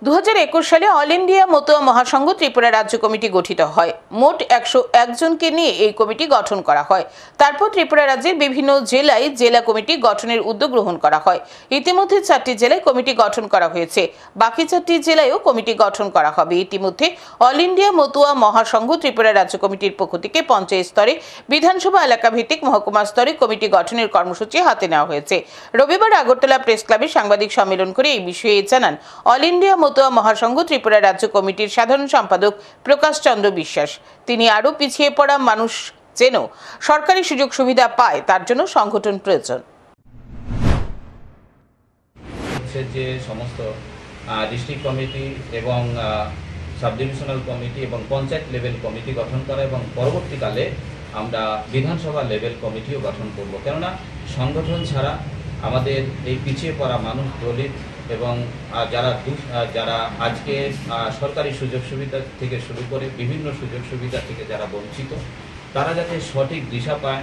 2021 সালে all India Matua মহাসংঘ ত্রিপুরা রাজ্য committee গঠিত হয়। মোট 101 জনকে নিয়ে এই কমিটি গঠন করা হয়। তারপর ত্রিপুরা রাজ্যের বিভিন্ন জেলায় জেলা কমিটি গঠনের উদ্যোগ গ্রহণ করা হয়। ইতিমধ্যে 4টি জেলায় কমিটি গঠন করা হয়েছে, বাকি 4টি জেলায়ও কমিটি গঠন করা হবে। ইতিমধ্যে অল ইন্ডিয়া মতুয়া মহাসংঘ ত্রিপুরা রাজ্য কমিটির পক্ষ থেকে পঞ্চায়েত স্তরে, বিধানসভা এলাকা ভিত্তিক মহকুমা স্তরে কমিটি গঠনের কর্মসূচি হাতে নেওয়া হয়েছে। রবিবার আগরতলা প্রেস ক্লাবে সাংবাদিক সম্মেলন করে এই বিষয়ে জানান অল ইন্ডিয়া মতুয়া মহাসংঘ ত্রিপুরা রাজ্য কমিটির সাধারণ সম্পাদক প্রকাশ চন্দ্র বিশ্বাস। তিনি আরও পিছিয়ে পড়া মানুষ যেন সরকারি সুযোগ সুবিধা পায় তার জন্য সংগঠন প্রয়োজন। যে সমস্ত ডিস্ট্রিক্ট কমিটি এবং সাব ডিভিশনাল কমিটি এবং পঞ্চায়েত লেভেল কমিটি গঠন করা এবং পরবর্তীকালে আমরা বিধানসভা লেভেল কমিটিও গঠন করব। কেননা সংগঠন ছাড়া আমাদের এই পিছিয়ে পড়া মানুষ, দলিত এবং যারা আজকে সরকারি সুযোগ সুবিধা থেকে শুরু করে বিভিন্ন সুযোগ সুবিধা থেকে যারা বঞ্চিত, তারা যাতে সঠিক দিশা পায়,